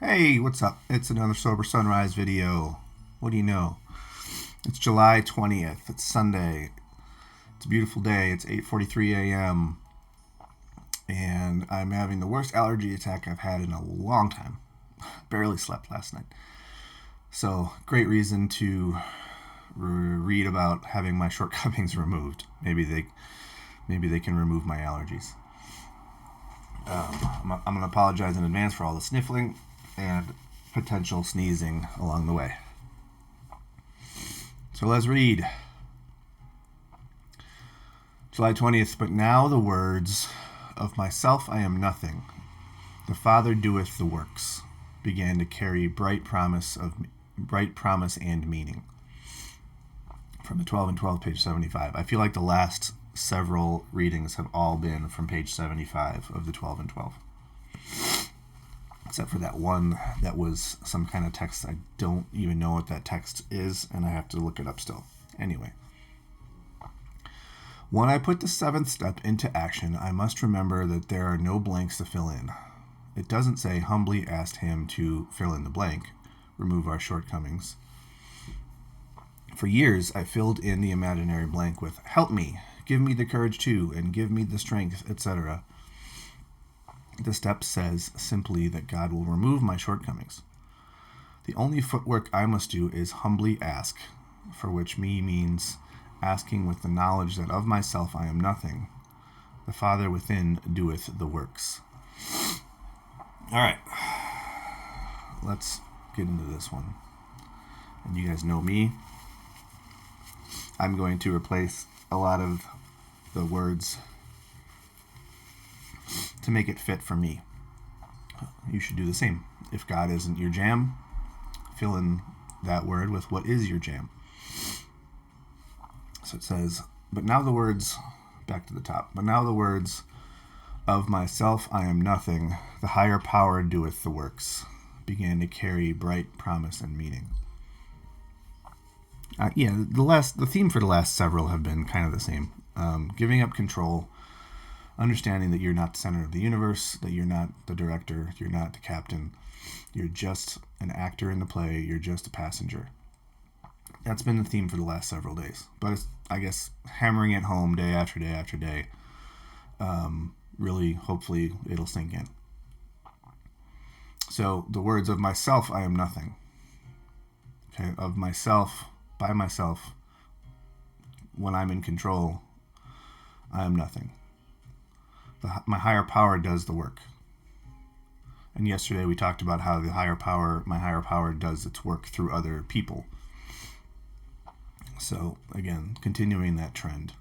Hey, what's up? It's another Sober Sunrise video. What do you know? It's July 20th. It's Sunday. It's a beautiful day. It's 8:43 a.m. And I'm having the worst allergy attack I've had in a long time. Barely slept last night. So, great reason to read about having my shortcomings removed. Maybe they can remove my allergies. I'm going to apologize in advance for all the sniffling and potential sneezing along the way. So let's read. July 20th, but now the words, "Of myself I am nothing. The Father doeth the works," began to carry bright promise and meaning. From the 12 and 12, page 75. I feel like the last several readings have all been from page 75 of the 12 and 12. Except for that one that was some kind of text. I don't even know what that text is, and I have to look it up still. Anyway. When I put the seventh step into action, I must remember that there are no blanks to fill in. It doesn't say humbly asked him to fill in the blank, remove our shortcomings. For years, I filled in the imaginary blank with help me, give me the courage to, and give me the strength, etc. The step says simply that God will remove my shortcomings. The only footwork I must do is humbly ask, for which me means asking with the knowledge that of myself I am nothing. The Father within doeth the works. All right, let's get into this one. And you guys know me. I'm going to replace a lot of the words to make it fit for me. You should do the same. If God isn't your jam, fill in that word with what is your jam. So it says, but now the words, back to the top, but now the words, of myself I am nothing, the higher power doeth the works, began to carry bright promise and meaning. The theme for the last several have been kind of the same. Giving up control, understanding that you're not the center of the universe, that you're not the director, you're not the captain, you're just an actor in the play, you're just a passenger. That's been the theme for the last several days. But it's, I guess, hammering it home day after day after day. Really, hopefully, it'll sink in. So, the words, of myself, I am nothing. Okay, of myself, by myself, when I'm in control, I am nothing. My higher power does the work. And yesterday we talked about how my higher power does its work through other people. So again, continuing that trend.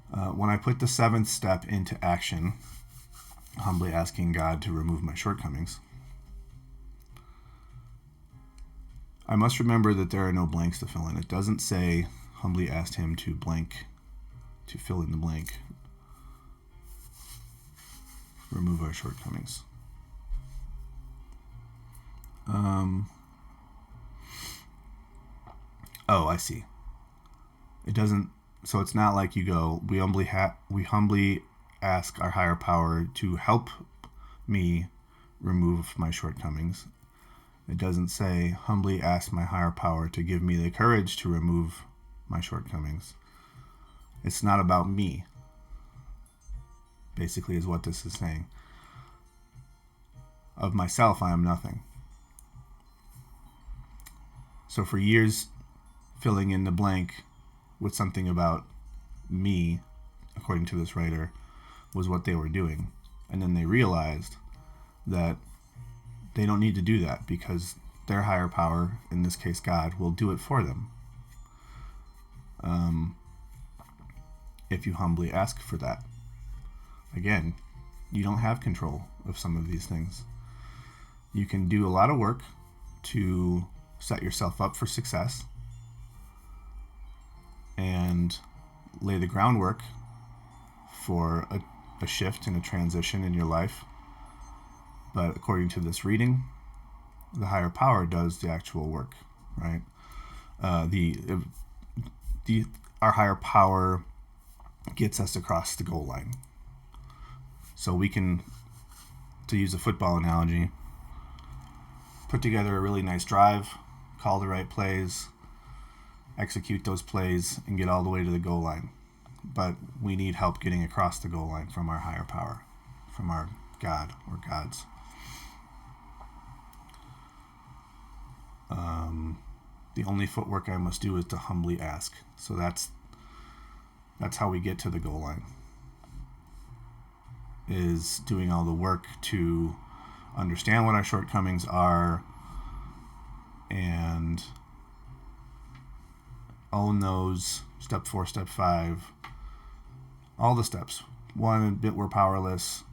When I put the seventh step into action, humbly asking God to remove my shortcomings, I must remember that there are no blanks to fill in. It doesn't say humbly asked him to fill in the blank. Remove our shortcomings. I see. It doesn't. So it's not like you go, we humbly ask our higher power to help me remove my shortcomings. It doesn't say humbly ask my higher power to give me the courage to remove my shortcomings. It's not about me, basically, is what this is saying. Of myself, I am nothing. So for years, filling in the blank with something about me, according to this writer, was what they were doing. And then they realized that they don't need to do that because their higher power, in this case God, will do it for them. If you humbly ask for that. Again, you don't have control of some of these things. You can do a lot of work to set yourself up for success and lay the groundwork for a shift and a transition in your life. But according to this reading, the higher power does the actual work, right? Our higher power gets us across the goal line. So we can, to use a football analogy, put together a really nice drive, call the right plays, execute those plays, and get all the way to the goal line. But we need help getting across the goal line from our higher power, from our God or gods. The only footwork I must do is to humbly ask. So that's how we get to the goal line, is doing all the work to understand what our shortcomings are and own those. Step 4, step 5, all the steps. 1, admit we're powerless,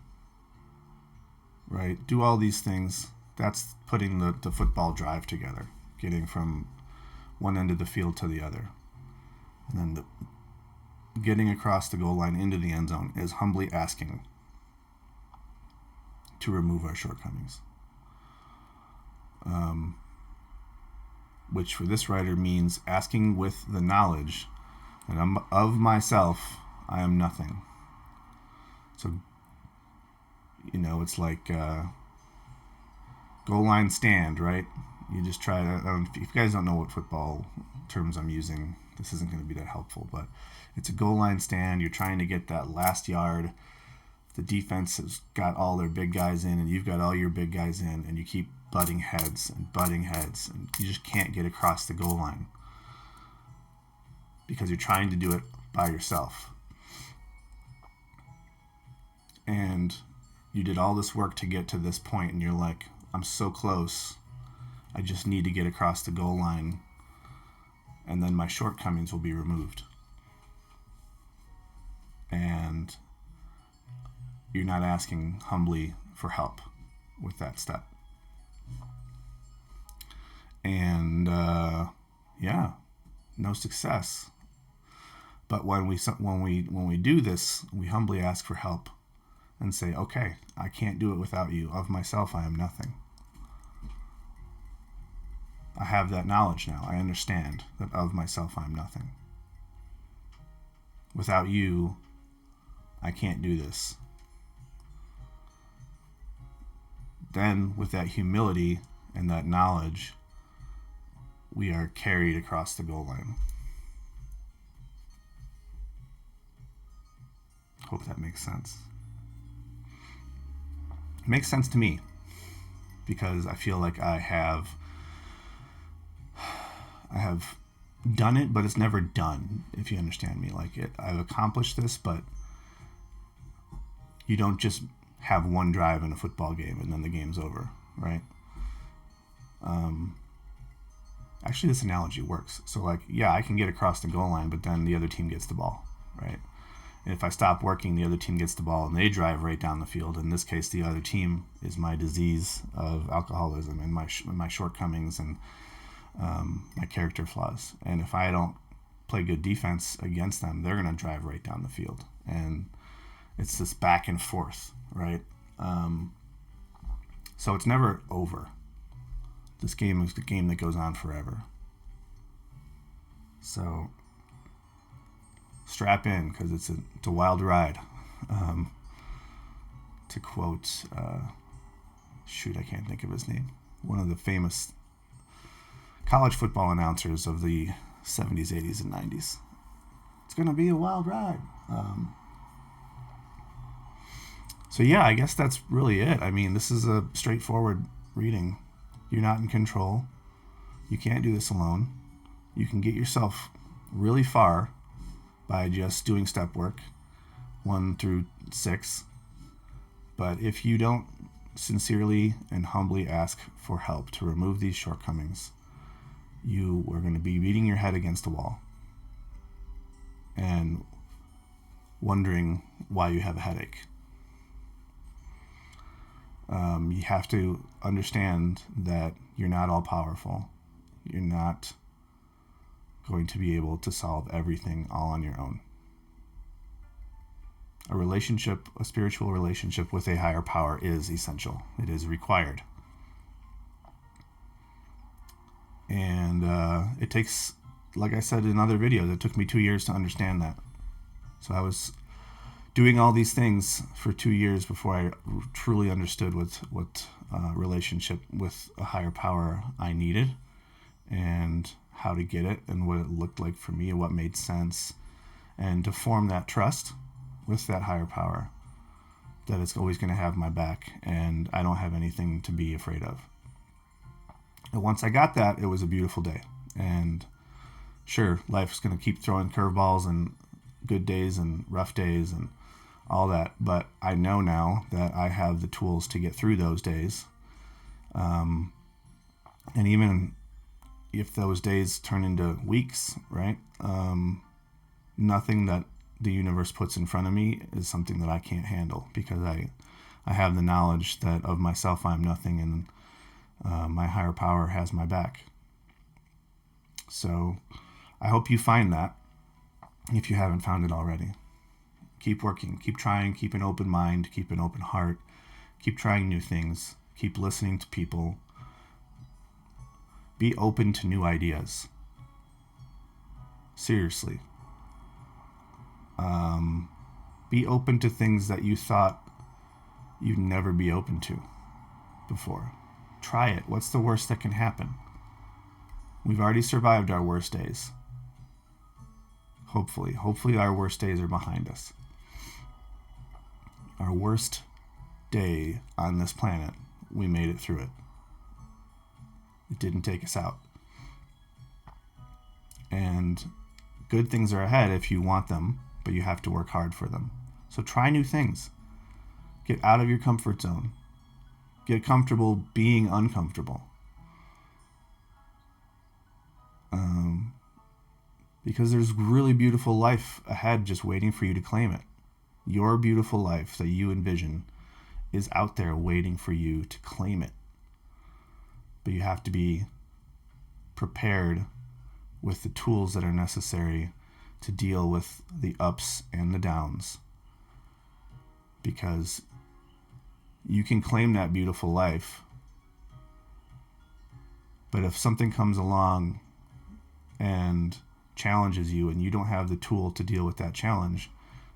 right? Do all these things. That's putting the football drive together, getting from one end of the field to the other. And then getting across the goal line into the end zone is humbly asking to remove our shortcomings. Which for this writer means asking with the knowledge that of myself I am nothing. So, it's like goal line stand, right? You just try to, if you guys don't know what football terms I'm using, this isn't going to be that helpful, but it's a goal line stand. You're trying to get that last yard. The defense has got all their big guys in, and you've got all your big guys in, and you keep butting heads, and you just can't get across the goal line because you're trying to do it by yourself. And you did all this work to get to this point, and you're like, I'm so close. I just need to get across the goal line, and then my shortcomings will be removed. And you're not asking humbly for help with that step. And no success. But when we do this, we humbly ask for help and say, okay, I can't do it without you. Of myself, I am nothing. I have that knowledge now. I understand that of myself, I am nothing. Without you, I can't do this. Then, with that humility and that knowledge, we are carried across the goal line. Hope that makes sense. It makes sense to me because I feel like I have done it, but it's never done, if you understand me. I've accomplished this, but you don't just have one drive in a football game and then the game's over, right? Actually, this analogy works. So, I can get across the goal line, but then the other team gets the ball, right? And if I stop working, the other team gets the ball and they drive right down the field. In this case, the other team is my disease of alcoholism and my shortcomings and my character flaws. And if I don't play good defense against them, they're going to drive right down the field. And it's this back and forth, right? So it's never over. This game is the game that goes on forever. So strap in, because it's a wild ride. To quote, I can't think of his name. One of the famous college football announcers of the 70s, 80s, and 90s. It's going to be a wild ride. So I guess that's really it. I mean, this is a straightforward reading. You're not in control. You can't do this alone. You can get yourself really far by just doing step work 1 through 6. But if you don't sincerely and humbly ask for help to remove these shortcomings, you are going to be beating your head against a wall and wondering why you have a headache. You have to understand that you're not all powerful. You're not going to be able to solve everything all on your own. A spiritual relationship with a higher power is essential. It is required. And it takes, like I said in other videos, it took me 2 years to understand that. So I was doing all these things for 2 years before I truly understood what relationship with a higher power I needed, and how to get it, and what it looked like for me, and what made sense, and to form that trust with that higher power that it's always going to have my back, and I don't have anything to be afraid of. And once I got that, it was a beautiful day. And sure, life's going to keep throwing curveballs and good days and rough days and all that, but I know now that I have the tools to get through those days. And even if those days turn into weeks, right? Nothing that the universe puts in front of me is something that I can't handle, because I have the knowledge that of myself I'm nothing, and my higher power has my back. So I hope you find that, if you haven't found it already. Keep working, keep trying, keep an open mind, keep an open heart, keep trying new things, keep listening to people. Be open to new ideas. Seriously. Be open to things that you thought you'd never be open to before. Try it. What's the worst that can happen? We've already survived our worst days. Hopefully our worst days are behind us. Our worst day on this planet, we made it through it. It didn't take us out. And good things are ahead if you want them, but you have to work hard for them. So try new things. Get out of your comfort zone. Get comfortable being uncomfortable. Because there's really beautiful life ahead just waiting for you to claim it. Your beautiful life that you envision is out there waiting for you to claim it. But you have to be prepared with the tools that are necessary to deal with the ups and the downs. Because you can claim that beautiful life, but if something comes along and challenges you and you don't have the tool to deal with that challenge,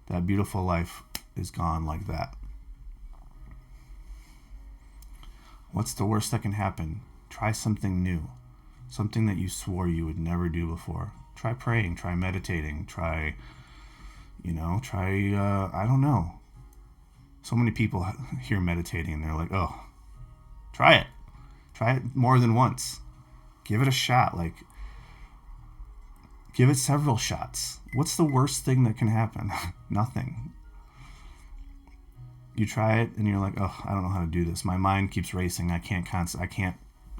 that beautiful life is gone like that. What's the worst that can happen? Try something new, something that you swore you would never do before. Try praying, try meditating, try, I don't know. So many people hear meditating and they're like, oh, try it. Try it more than once. Give it a shot. Give it several shots. What's the worst thing that can happen? Nothing. You try it and you're like, oh, I don't know how to do this. My mind keeps racing. I can't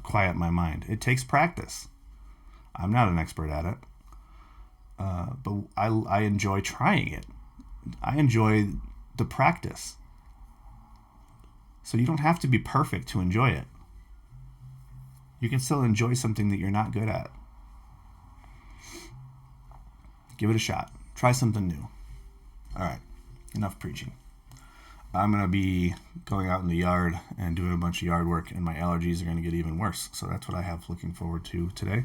quiet my mind. It takes practice. I'm not an expert at it. But I enjoy trying it. I enjoy the practice. So you don't have to be perfect to enjoy it. You can still enjoy something that you're not good at. Give it a shot. Try something new. All right, enough preaching. I'm going to be going out in the yard and doing a bunch of yard work, and my allergies are going to get even worse. So that's what I have looking forward to today.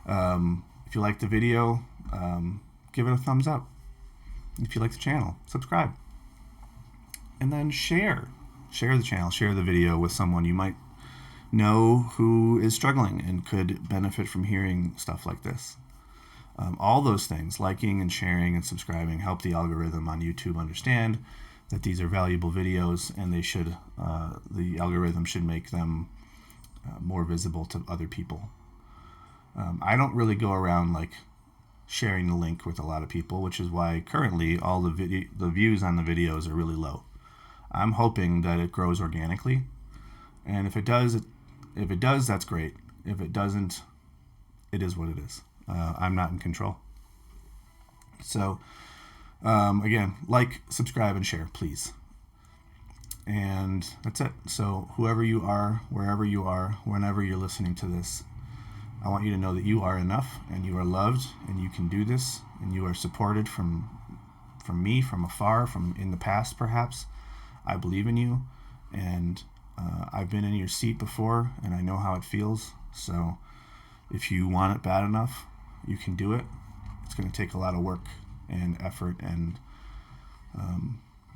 If you like the video, give it a thumbs up. If you like the channel, subscribe. And then share the channel, share the video with someone you might know who is struggling and could benefit from hearing stuff like this. All those things, liking and sharing and subscribing, help the algorithm on YouTube understand that these are valuable videos, and the algorithm should make them more visible to other people. I don't really go around sharing the link with a lot of people, which is why currently all the views on the videos are really low. I'm hoping that it grows organically, and if it does, that's great. If it doesn't, it is what it is. I'm not in control. So, again, subscribe, and share, please. And that's it. So whoever you are, wherever you are, whenever you're listening to this, I want you to know that you are enough, and you are loved, and you can do this, and you are supported from me, from afar, from in the past perhaps. I believe in you, and I've been in your seat before, and I know how it feels. So if you want it bad enough, you can do it. It's going to take a lot of work and effort and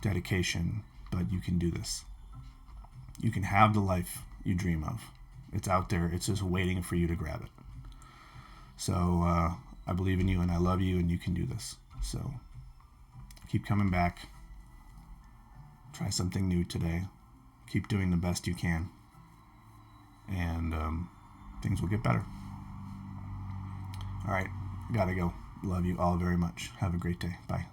dedication, but you can do this. You can have the life you dream of. It's out there. It's just waiting for you to grab it. So I believe in you, and I love you, and you can do this. So keep coming back. Try something new today. Keep doing the best you can, and things will get better. All right, gotta go. Love you all very much. Have a great day. Bye.